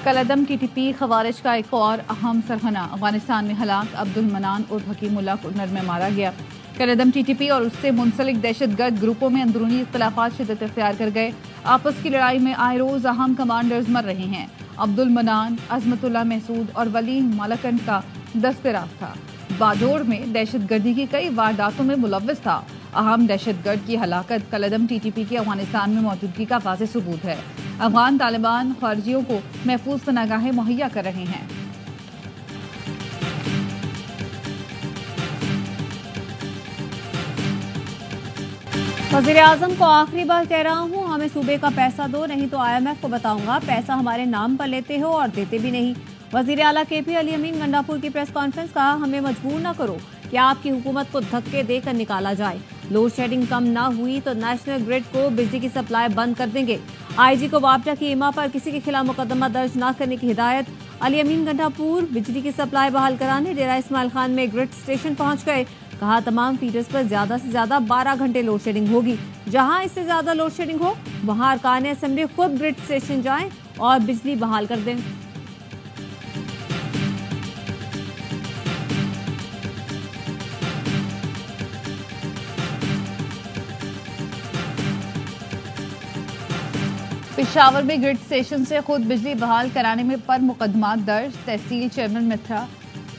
कलअदम TTP खवारिज का एक और अहम सरगना अफगानिस्तान में हलाक अब्दुल मनान उर्फ हकीमुल्लाह कुरनर में मारा गया। कलअदम टीटीपी और उससे मुंसलिक दहशतगर्द ग्रुपों में अंदरूनी इख्तिलाफात शिद्दत इख्तियार कर गए। आपस की लड़ाई में आए रोज अहम कमांडर्स मर रहे हैं। अब्दुल मनान, अजमतुल्लाह महसूद और वली मलकन का दस्तराज था। बाजोड़ में दहशतगर्दी की कई वारदातों में मुलव्विस था। अहम दहशतगर्द की हलाकत कलअदम टीटीपी की अफगानिस्तान में मौजूदगी का वाज़ेह सबूत है। अफगान तालिबान खारजियों को महफूज पनाहगाहें मुहैया कर रहे हैं। वज़ीर आज़म को आखिरी बार कह रहा हूँ, हमें सूबे का पैसा दो, नहीं तो IMF को बताऊंगा पैसा हमारे नाम पर लेते हो और देते भी नहीं। वज़ीर आला KP अली अमीन गंडापुर की प्रेस कॉन्फ्रेंस। कहा, हमें मजबूर न करो कि आपकी हुकूमत को धक्के देकर निकाला जाए। लोड शेडिंग कम ना हुई तो नेशनल ग्रिड को बिजली की सप्लाई बंद कर देंगे। IG को वापडा की इमा पर किसी के खिलाफ मुकदमा दर्ज न करने की हिदायत। अली अमीन गंडापुर बिजली की सप्लाई बहाल कराने डेरा इस्माइल खान में ग्रिड स्टेशन पहुंच गए। कहा, तमाम फीडर्स पर ज्यादा से ज्यादा 12 घंटे लोड शेडिंग होगी। जहां इससे ज्यादा लोड शेडिंग हो वहां अरकान असेंबली खुद ग्रिड स्टेशन जाएं और बिजली बहाल कर दें। पेशावर में ग्रिड स्टेशन से खुद बिजली बहाल कराने में पर मुकदमा दर्ज। तहसील चेयरमैन मित्रा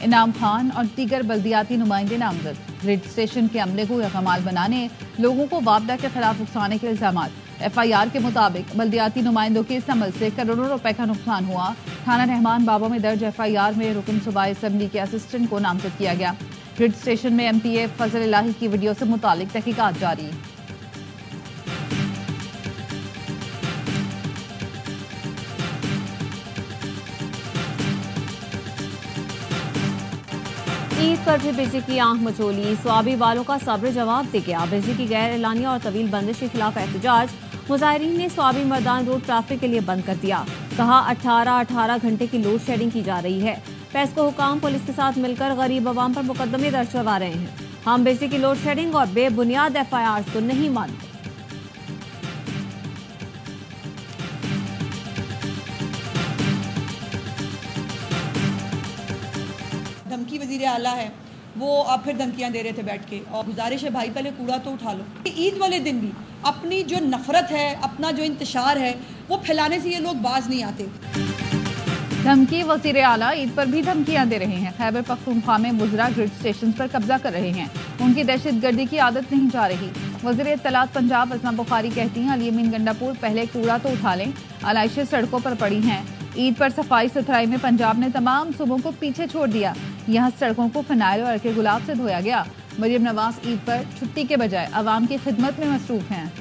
इनाम खान और दीगर बल्दियाती नुमाइंदे नामजद। ग्रिड स्टेशन के अमले को यकमाल बनाने, लोगों को वापडा के खिलाफ उकसाने के इल्जाम। FIR के मुताबिक बल्दियाती नुमाइंदों के इस अमल से करोड़ों रुपए का नुकसान हुआ। थाना रहमान बाबा में दर्ज FIR में रुकन सूबाई असेंबली के असिस्टेंट को नामजद किया गया। ग्रिड स्टेशन में MPA फजल इलाही की वीडियो से मुतालिक तहकीकात जारी। ईद पर भी बिजली की आंख मचोली। स्वाबी वालों का सब्र जवाब दे गया। बिजली की गैर एलानिया और तवील बंदिश के खिलाफ एहतजाज। मुजाहिरीन ने स्वाबी मर्दान रोड ट्रैफिक के लिए बंद कर दिया। कहा, 18 घंटे की लोड शेडिंग की जा रही है। पेस्को हुकाम पुलिस के साथ मिलकर गरीब अवाम पर मुकदमे दर्ज करवा रहे हैं। हम बिजली की लोड शेडिंग और बेबुनियाद FIR को नहीं मानते। धमकी वजीर आला है वो अब फिर धमकियां दे रहे थे बैठ के। और गुजारिश है भाई, पहले कूड़ा तो उठा लो। ईद वाले दिन भी अपनी जो नफरत है, अपना जो इंतशार है, वो फैलाने से ये लोग बाज नहीं आते। धमकी वजीर आला ईद पर भी धमकियां दे रहे हैं। खैबर पख्तूनख्वा में मुजरा ग्रिड स्टेशन पर कब्जा कर रहे हैं। उनकी दहशतगर्दी की आदत नहीं जा रही। वज़ीर इत्तलात पंजाब असमा बुखारी कहती हैं, अली अमीन गंडापुर पहले कूड़ा तो उठा लें, आलाइशें सड़कों पर पड़ी हैं। ईद पर सफाई सुथराई में पंजाब ने तमाम सूबों को पीछे छोड़ दिया। यहाँ सड़कों को फिनाइल और अर्के गुलाब से धोया गया। मरियम नवाज ईद पर छुट्टी के बजाय आवाम की खिदमत में मसरूफ हैं।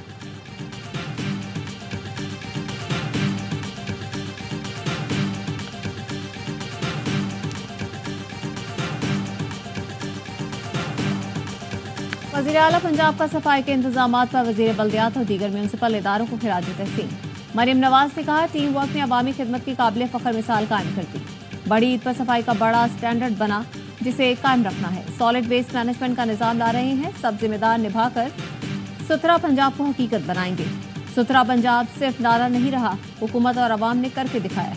वज़ीर आला पंजाब का सफाई के इंतजामात पर वज़ीर बल्दियात और दीगर म्यूनसिपल इदारों को खिराज तहसीन। मरियम नवाज ने कहा, टीम वर्क ने अवामी खिदमत की काबिल फ़ख्र मिसाल कायम कर दी। बड़ी ईद पर सफाई का बड़ा स्टैंडर्ड बना, जिसे कायम रखना है। सॉलिड वेस्ट मैनेजमेंट का निज़ाम ला रहे हैं। सब जिम्मेदार निभाकर सुथरा पंजाब को हकीकत बनाएंगे। सुथरा पंजाब सिर्फ नारा नहीं रहा, हुकूमत और अवाम ने करके दिखाया।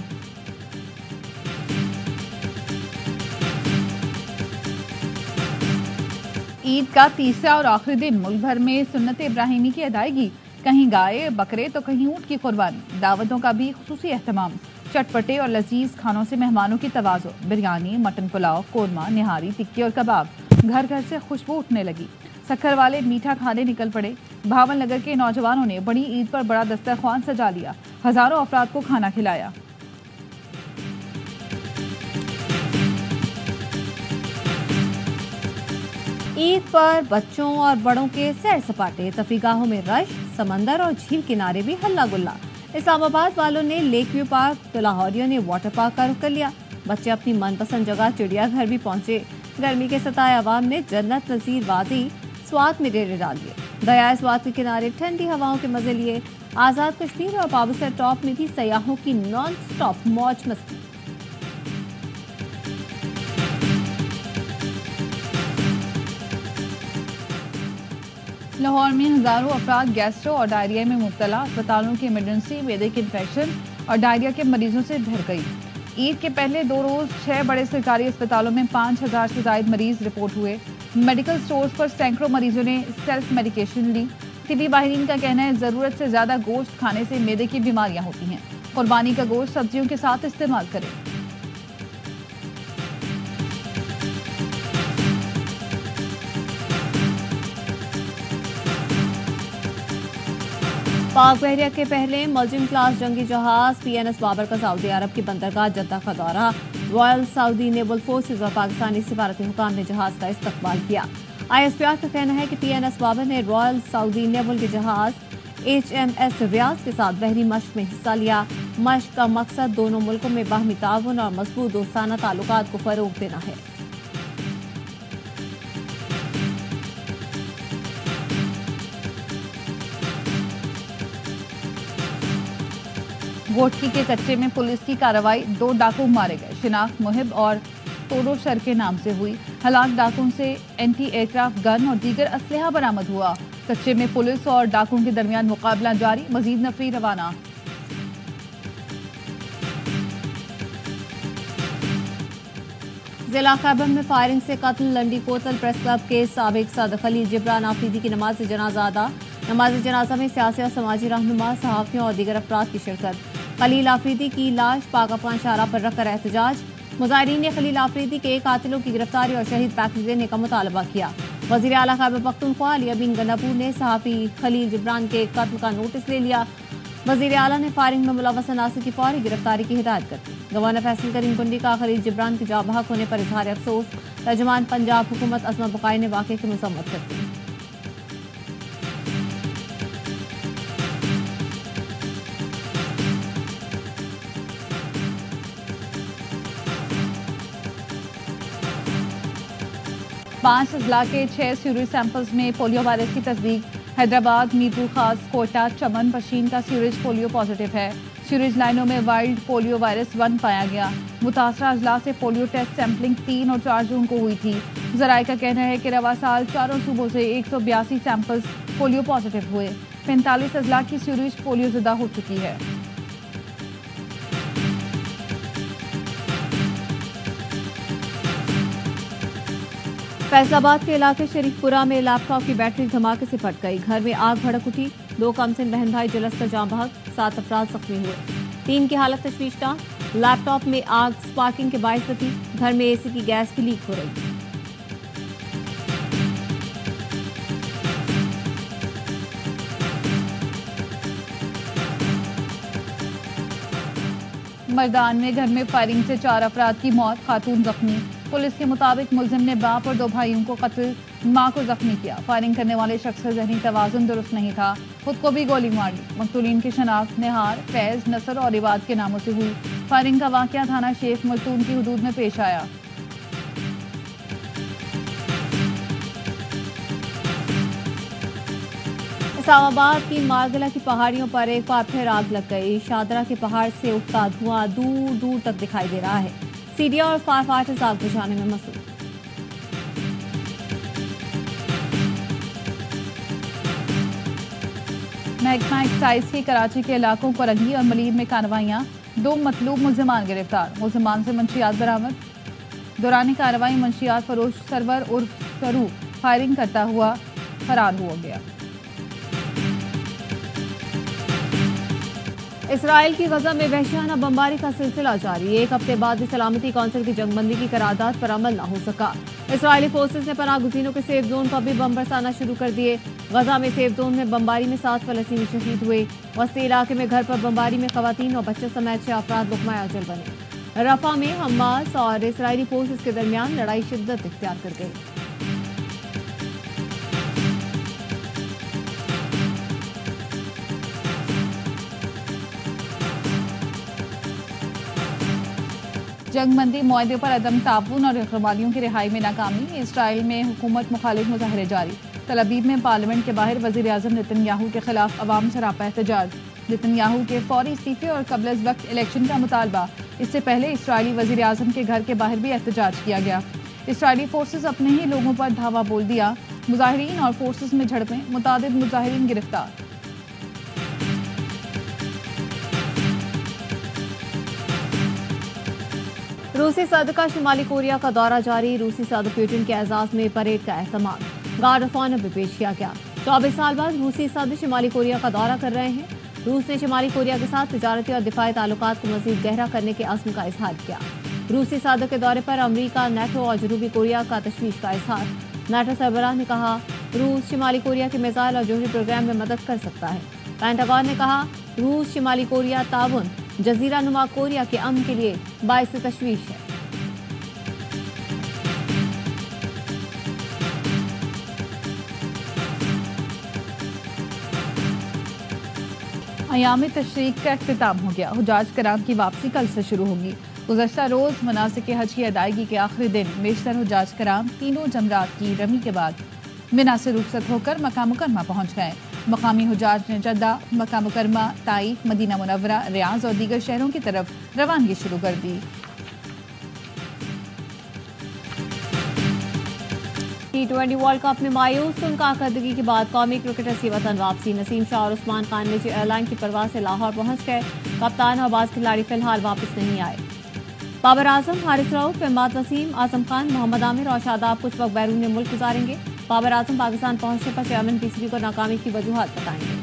ईद का तीसरा और आखिरी दिन मुल्क भर में सुन्नत इब्राहिमी की अदायगी। कहीं गाय बकरे तो कहीं ऊँट की कुर्बानी। दावतों का भी खुसूसी एहतमाम। चटपटे और लजीज खानों से मेहमानों की तवाज़ो। बिरयानी, मटन पुलाव, कोरमा, निहारी, टिक्की और कबाब। घर घर से खुशबू उठने लगी। शक्कर वाले मीठा खाने निकल पड़े। भावन नगर के नौजवानों ने बड़ी ईद पर बड़ा दस्तरख्वान सजा लिया। हजारों अफराद को खाना खिलाया। ईद पर बच्चों और बड़ों के सैर सपाटे। तफरीगाहों में रश, समंदर और झील किनारे भी हल्ला गुल्ला। इस्लामाबाद वालों ने लेक व्यू पार्क तो लाहौरियों ने वाटर पार्क का रुख कर लिया। बच्चे अपनी मनपसंद जगह चिड़ियाघर भी पहुंचे। गर्मी के सताए अवाम ने जन्नत नज़ीर वादी स्वात में डेरे डाल दिए। दरियाए स्वात के किनारे ठंडी हवाओं के मजे लिए। आज़ाद कश्मीर और बाबूसर टॉप में भी सयाहों की नॉन स्टॉप मौज मस्ती। लाहौर में हजारों अफराद गैस्ट्रो और डायरिया में मुब्तला। अस्पतालों की इमरजेंसी, मैदे के इन्फेक्शन और डायरिया के मरीजों से भर गई। ईद के पहले 2 रोज 6 बड़े सरकारी अस्पतालों में 5000 से ज्यादा मरीज रिपोर्ट हुए। मेडिकल स्टोर्स पर सैकड़ों मरीजों ने सेल्फ मेडिकेशन ली। तिबी माहिरीन का कहना है जरूरत से ज्यादा गोश्त खाने से मैदे की बीमारियां होती हैं। कुर्बानी का गोश्त सब्जियों के साथ इस्तेमाल करें। पाक बहरिया के पहले मल्जिम क्लास जंगी जहाज PNS बाबर का सऊदी अरब की बंदरगाह जद्दा का दौरा। रॉयल सऊदी नेवल फोर्सेज और पाकिस्तानी सिफारती हुकाम ने जहाज का इस्तकबाल किया। ISPR का कहना है कि PNS बाबर ने रॉयल सऊदी नेवल के जहाज HMS रियाज के साथ बहरी मश्क में हिस्सा लिया। मश्क का मकसद दोनों मुल्कों में बाहमी ताउन और मजबूत दोस्ताना ताल्लुकात को फरोग देना है। गोटकी के कच्चे में पुलिस की कार्रवाई, 2 डाकू मारे गए। शिनाख्त मुहिब और तोड़ो शर के नाम से हुई। हलाक डाकुओं से एंटी एयरक्राफ्ट गन और दीगर असलहा बरामद हुआ। कच्चे में पुलिस और डाकुओं के दरमियान मुकाबला जारी, मजीद नफरी रवाना। जिला खैबर में फायरिंग से कत्ल। लंडी कोतल प्रेस क्लब के साबिक सदर खलील जिब्रान आफरीदी की नमाज जनाजा अदा। नमाज जनाजा में सियासी और समाजी रहनुमा, सहाफियों और दीगर अफराद की शिरकत। खलील आफरीदी की लाश पाक अफगान शाहराह पर रखकर एहतजाज। मुजाहिरीन ने खलील आफरीदी के कातिलों की गिरफ्तारी और शहीद पैकेज देने का मुतालबा किया। वज़ीर आला खैबर पख्तूनख्वा अली अमीन गंडापुर ने सहाफी खलील जिब्रान के कत्ल का नोटिस ले लिया। वज़ीर आला ने फायरिंग में मुलव्वस अनासिर की फौरी गिरफ्तारी की हिदायत कर दी। गवर्नर फैसल करीम कुंडी का खलील जिब्रान के जाँ बहक होने पर इजहार अफसोस। तर्जुमान पंजाब हुकूमत असमत बुखारी ने वाक़े की मज़म्मत कर दी। पांच अजला के 6 सीरीज सैंपल्स में पोलियो वायरस की तस्दीक। हैदराबाद, मीरपुर खास, कोटा, चमन, पशीन का सीरीज पोलियो पॉजिटिव है। सीरीज लाइनों में वाइल्ड पोलियो वायरस 1 पाया गया। मुतासरा अजला से पोलियो टेस्ट सैंपलिंग 3 और 4 जून को हुई थी। जराये का कहना है कि रवा साल 4 सूबों से 182 सैंपल्स पोलियो पॉजिटिव हुए। 45 अजला की सीरीज पोलियो ज़दा हो चुकी है। फैसलाबाद के इलाके शरीफपुरा में लैपटॉप की बैटरी धमाके से फट गई। घर में आग भड़क उठी। 2 कमसिन बहन भाई जलस कर जाँ बहक। 7 अफराद जख्मी हुए। 3 की हालत तशवीशनाक। लैपटॉप में आग स्पार्किंग के बायस बची। घर में AC की गैस भी लीक हो रही। मर्दान में घर में फायरिंग से 4 अफराद की मौत, खातून जख्मी। पुलिस के मुताबिक मुलजिम ने बाप और 2 भाइयों को कत्ल, मां को जख्मी किया। फायरिंग करने वाले शख्स का जहनी तवाजुन दुरुस्त नहीं था, खुद को भी गोली मार ली। मकतूलीन की शनाख्त निहार, फैज, नसर और इबाद के नामों से हुई। फायरिंग का वाकया थाना शेख मलतून की हदूद में पेश आया। इस्लामाबाद की मारगला की पहाड़ियों पर एक बार फिर आग लग गई। शादरा के पहाड़ से उठता धुआं दूर दूर तक दिखाई दे रहा है। सीडिया और फायर फाइटर्स आग बुझाने में मसरूफ। महकमा एक्साइज की कराची के इलाकों को रंगी और मलीर में कार्रवाइयां। 2 मतलूब मुलजिमान गिरफ्तार। मुलजिमान से मंशियात बरामद। दौरान कार्रवाई मंशियात फरोश सरवर उर्फ सरू फायरिंग करता हुआ फरार हो गया। इसराइल की गजा में वहशियाना बमबारी का सिलसिला जारी। 1 हफ्ते बाद भी सलामती कौंसिल की जंगबंदी की करारदाद पर अमल न हो सका। इसराइली फोर्सेस ने पनाह गुज़ीनों के सेफ जोन पर भी बम बरसाना शुरू कर दिए। गजा में सेफ जोन में बमबारी में 7 फलस्तीनी शहीद हुए। वस्ती इलाके में घर पर बमबारी में खवातीन और बच्चों समेत 6 अफराद लुक़मा अजल बने। रफा में हमास और इसराइली फोर्सेस के दरमियान लड़ाई शिद्दत इख्तियार कर गई। जंगबंदी मुआहदे पर अदम ताउन और रखवालियों की रिहाई में नाकामी। इसराइल में हुकूमत मुखालिफ मुजाहरे जारी। तल अबीब में पार्लियामेंट के बाहर वज़ीर आज़म नेतन्याहू के खिलाफ अवाम सरापा एहतजाज। नेतन्याहू के फौरी इस्तीफे और कबल अज़ वक्त इलेक्शन का मुतालबा। इससे पहले इसराइली वज़ीर आज़म के घर के बाहर भी एहतजाज किया गया। इसराइली फोर्सेस अपने ही लोगों पर धावा बोल दिया। मुजाहिरीन और फोर्सेस में झड़पें, मुतादिद मुजाहिरीन गिरफ्तार। रूसी सदर का शुमाली कोरिया का दौरा जारी। रूसी सदर पुतिन के एजाज में परेड का एहतमाम, गार्ड ऑफ ऑनर भी पेश किया गया। 24 साल बाद रूसी सदर शुमाली कोरिया का दौरा कर रहे हैं। रूस ने शुमाली कोरिया के साथ तिजारती और दिफाई ताल्लुकात को मजीद गहरा करने के अज़्म का इजहार किया। रूसी सदर के दौरे पर अमरीका, नेटो और जनूबी कोरिया का तशवीश का इजहार। नेटो सरबराह ने कहा रूस शुमाली कोरिया के मिसाइल और जोहरी प्रोग्राम में मदद कर सकता है। पेंटागन ने कहा रूस शुमाली कोरिया ताउन जजीरा नुमा कोरिया के अमन के लिए बाइस तशवीश है। अयाम तशरीक का इख्तिताम हो गया। हुजाज कराम की वापसी कल से शुरू होगी। गुज़श्ता रोज़ मनासिक हज की अदायगी के आखिरी दिन बेशतर हुजाज कराम तीनों जमरात की रमी के बाद मिना से रुखसत होकर मक्का मुकरमा पहुँच गए। मकामी हुजाज ने जद्दा, मक्का मुकरमा, ताइफ, मदीना मुनव्वरा, रियाज और दीगर शहरों की तरफ रवानगी शुरू कर दी। T20 वर्ल्ड कप में मायूस कुन कारकर्दगी के बाद कौमी क्रिकेटर्स की वतन वापसी। नसीम शाह और उस्मान खान निजी एयरलाइन की परवाज से लाहौर पहुंच गए। कप्तान और बाज खिलाड़ी फिलहाल वापस नहीं आए। बाबर आजम, हारिस रऊफ, इमाद वसीम, आजम खान, मोहम्मद आमिर और शादाब कुछ वक्त बैरून मुल्क गुजारेंगे। बाबर आजम पाकिस्तान पहुंचने पर चेयरमैन पीसीबी को नाकामी की वजूहात बताएंगे।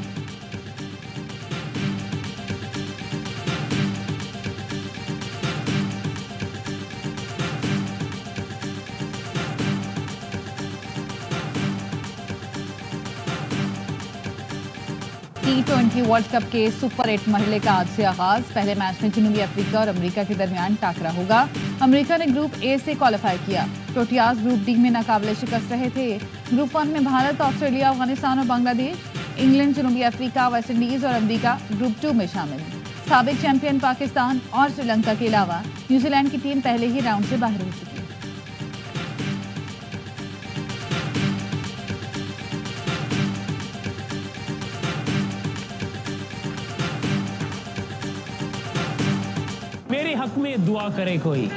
T20 वर्ल्ड कप के सुपर 8 मरहले का आज से आगाज। पहले मैच में जनूबी अफ्रीका और अमेरिका के दरमियान टाकरा होगा। अमेरिका ने ग्रुप ए से क्वालिफाई किया। प्रोटियाज ग्रुप डी में नाकाबिले शिकस्त रहे थे। ग्रुप 1 में भारत, ऑस्ट्रेलिया, अफगानिस्तान और बांग्लादेश, इंग्लैंड, जनूबी अफ्रीका, वेस्ट इंडीज और अमेरिका ग्रुप 2 में शामिल। साबिक चैंपियन पाकिस्तान और श्रीलंका के अलावा न्यूजीलैंड की टीम पहले ही राउंड से बाहर हो चुकी है। मेरे हक में दुआ करे कोई।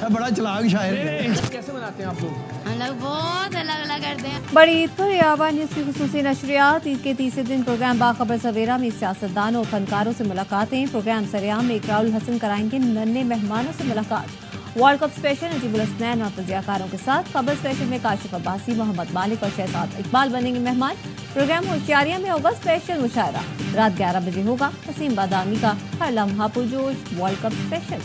बड़ा चलाक शायर है। कैसे मनाते हैं आप लोग? हम लोग बहुत अलग अलग करते हैं। बड़ी ईद पर यावा न्यूज़ की खुसूसी नशरियात। ईद के तीसरे दिन प्रोग्राम बाखबर सवेरा में सियासतदानों और फनकारों से मुलाकातें। प्रोग्राम सरेआम में इकरारुल हसन कराएंगे नन्हे मेहमानों से मुलाकात। World cup special Najibul Hasnain और तजियाकारों के साथ। खबर स्पेशल में काशिफ अब्बासी, मोहम्मद मालिक और शहजाद इकबाल बनेंगे मेहमान। प्रोग्राम होशियारिया में होगा स्पेशल मुशायरा। रात 11 बजे होगा वसीम बादामी का हर लम्हा पुरजोश वर्ल्ड कप स्पेशल।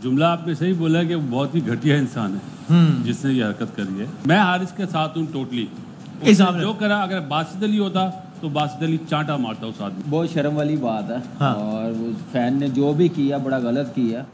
जुमला आपने सही बोला कि वो बहुत ही घटिया इंसान है जिसने ये हरकत करी है। मैं हारिस के साथ हूँ टोटली। जो करा, अगर बासित अली होता तो बासित अली चांटा मारता उस आदमी। बहुत शर्म वाली बात है। हाँ। और उस फैन ने जो भी किया बड़ा गलत किया।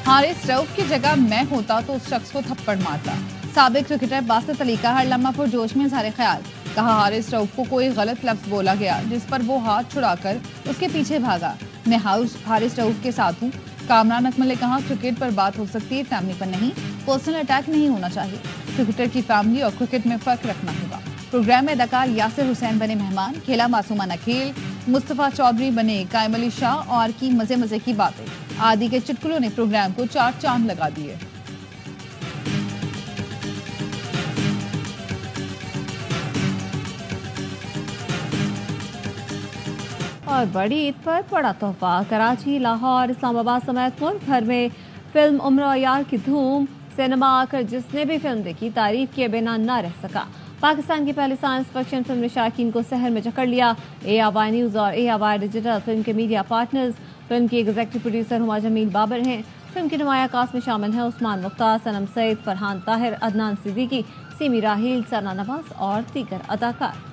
हारिस रऊफ की जगह मैं होता तो उस शख्स को थप्पड़ मारता। साबिक क्रिकेटर बासित अली का हर लम्हा पुरजोश में इज़हार ख्याल। कहा हारिस रऊफ को कोई गलत लफ्ज बोला गया जिस पर वो हाथ छुड़ाकर उसके पीछे भागा। मैं हारिस रऊफ के साथ हूँ। कामरान अकमल ने कहा क्रिकेट पर बात हो सकती है, फैमिली पर नहीं। पर्सनल अटैक नहीं होना चाहिए। क्रिकेटर की फैमिली और क्रिकेट में फर्क रखना होगा। प्रोग्राम में अदाकार यासिर हुसैन बने मेहमान। खेला मासूमाना खेल। मुस्तफा चौधरी बने कायम अली शाह और की मजे मजे की बातें। आदि के चुटकुलों ने प्रोग्राम को 4 चांद लगा दिए। और बड़ी ईद पर बड़ा तोहफा। कराची, लाहौर, इस्लामाबाद समेत मुल्क भर में फिल्म उम्र और यार की धूम। सिनेमा आकर जिसने भी फिल्म देखी तारीफ किए बिना ना रह सका। पाकिस्तान की पहली साइंस फिक्शन फिल्म ने शायकीन को सहर में जकड़ लिया। ARY न्यूज़ और ARY डिजिटल फिल्म के मीडिया पार्टनर्स। फिल्म की एग्जीक्यूटिव प्रोड्यूसर हुमा जमील बाबर हैं। फिल्म की नुमाया कास्ट में शामिल हैं उस्मान मुख्तार, सनम सईद, फरहान ताहिर, अदनान सिद्दीकी, सीमी राहील, सना नवाज और दीगर अदाकार।